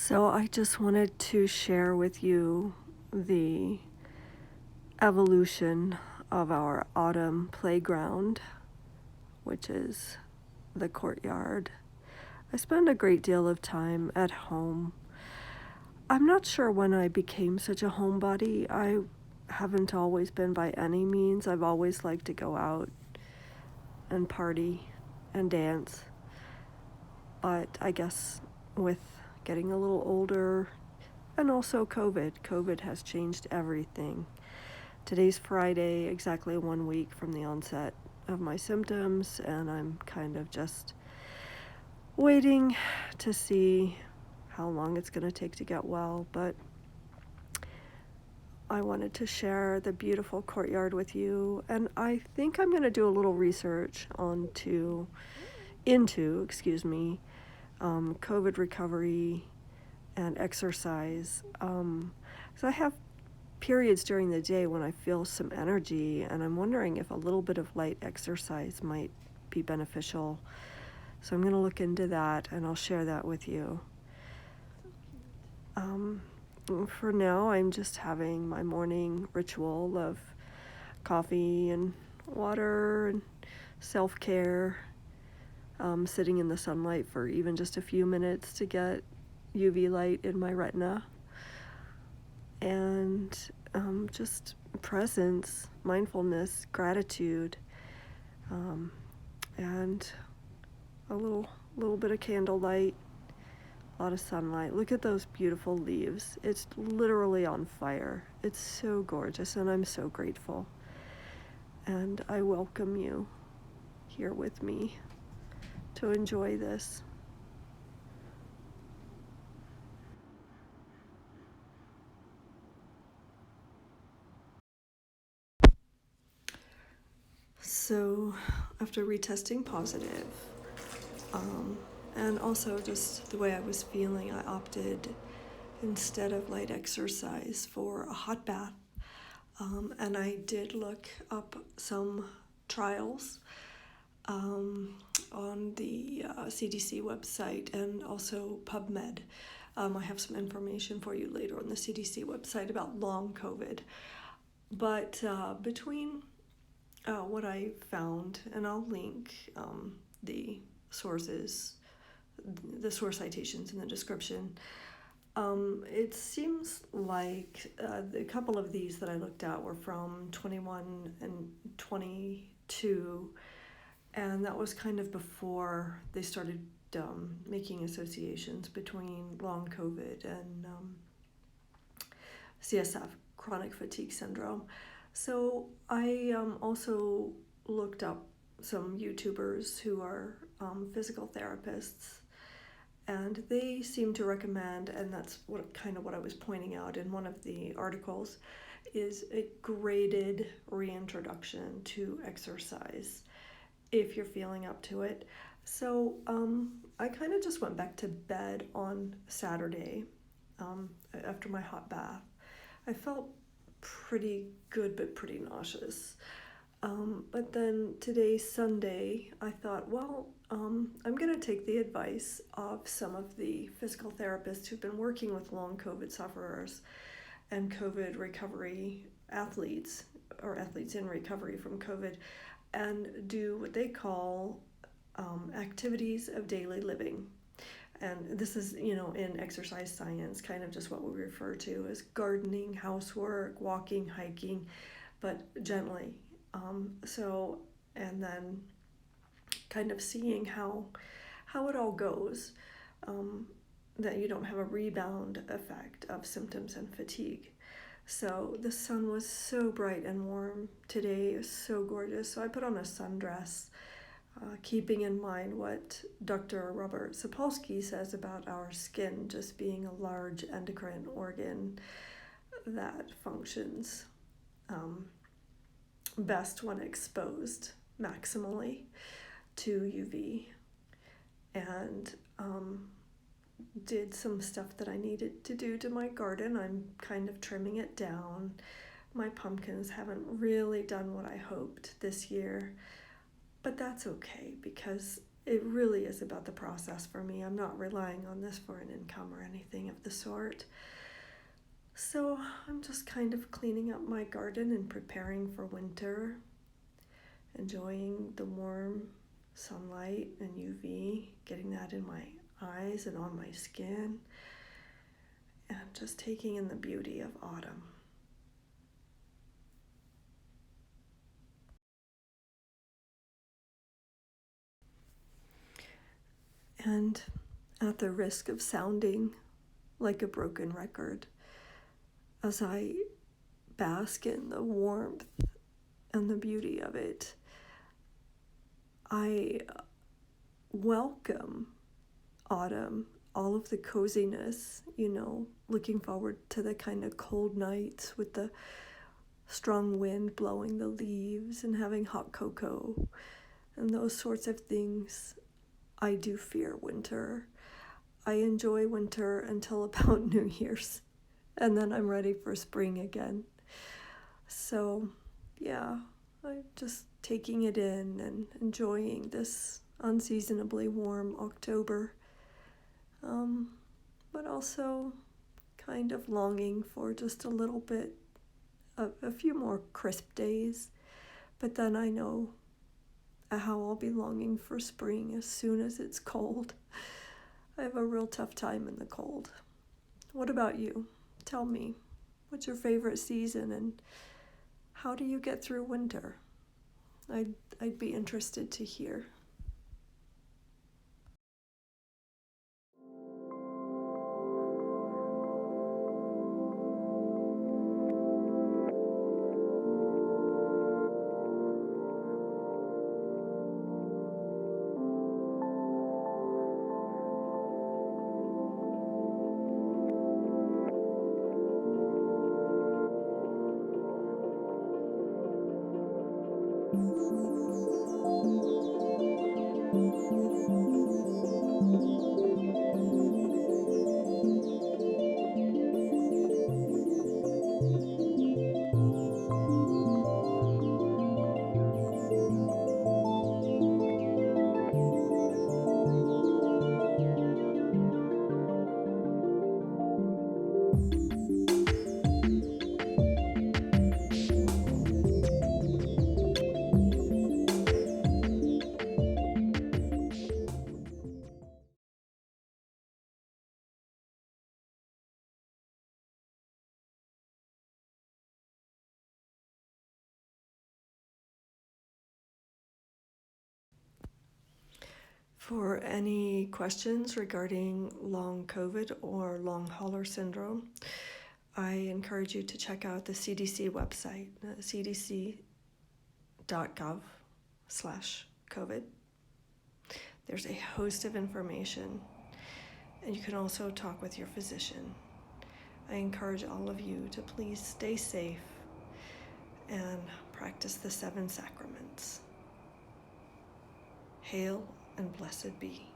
So I just wanted to share with you the evolution of our autumn playground, which is the courtyard. I spend a great deal of time at home. I'm not sure when I became such a homebody. I haven't always been by any means. I've always liked to go out and party and dance. But I guess with getting a little older and also COVID has changed everything. Today's Friday, exactly 1 week from the onset of my symptoms, and I'm kind of just waiting to see how long it's going to take to get well. But I wanted to share the beautiful courtyard with you, and I think I'm going to do a little research into COVID recovery and exercise. So I have periods during the day when I feel some energy, and I'm wondering if a little bit of light exercise might be beneficial. So I'm going to look into that, and I'll share that with you. For now, I'm just having my morning ritual of coffee and water and self-care, sitting in the sunlight for even just a few minutes to get UV light in my retina, and just presence, mindfulness, gratitude, and a little bit of candlelight, a lot of sunlight. Look at those beautiful leaves. It's literally on fire. It's so gorgeous, and I'm so grateful. And I welcome you here with me to enjoy this. So after retesting positive, and also just the way I was feeling, I opted, instead of light exercise, for a hot bath. And I did look up some trials on the CDC website and also PubMed. I have some information for you later on the CDC website about long COVID. But between what I found, and I'll link the sources, the source citations in the description. It seems like a couple of these that I looked at were from 21 and 22, and that was kind of before they started making associations between long COVID and CSF, chronic fatigue syndrome. So I also looked up some YouTubers who are physical therapists, and they seem to recommend, and that's what I was pointing out in one of the articles, is a graded reintroduction to exercise if you're feeling up to it. So I kind of just went back to bed on Saturday after my hot bath. I felt pretty good but pretty nauseous. But then today, Sunday, I thought, well, I'm going to take the advice of some of the physical therapists who've been working with long COVID sufferers and COVID recovery athletes, or athletes in recovery from COVID, and do what they call activities of daily living. And this is, in exercise science, kind of just what we refer to as gardening, housework, walking, hiking, but gently. And then kind of seeing how it all goes, that you don't have a rebound effect of symptoms and fatigue. So the sun was so bright and warm today. It was so gorgeous. So I put on a sundress, keeping in mind what Dr. Robert Sapolsky says about our skin just being a large endocrine organ that functions best when exposed maximally to UV, and did some stuff that I needed to do to my garden. I'm kind of trimming it down. My pumpkins haven't really done what I hoped this year, but that's okay, because it really is about the process for me. I'm not relying on this for an income or anything of the sort. So I'm just kind of cleaning up my garden and preparing for winter, enjoying the warm sunlight and UV, getting that in my eyes and on my skin, and just taking in the beauty of autumn. And at the risk of sounding like a broken record, as I bask in the warmth and the beauty of it, I welcome autumn, all of the coziness, looking forward to the kind of cold nights with the strong wind blowing the leaves and having hot cocoa and those sorts of things. I do fear winter. I enjoy winter until about New Year's, and then I'm ready for spring again. So, yeah, I'm just taking it in and enjoying this unseasonably warm October, but also kind of longing for just a little bit of a few more crisp days. But then I know how I'll be longing for spring as soon as it's cold. I have a real tough time in the cold. What about you? Tell me, what's your favorite season and how do you get through winter? I'd be interested to hear. For any questions regarding long COVID or long hauler syndrome, I encourage you to check out the CDC website, cdc.gov/COVID. There's a host of information, and you can also talk with your physician. I encourage all of you to please stay safe and practice the 7 sacraments. Hail and blessed be.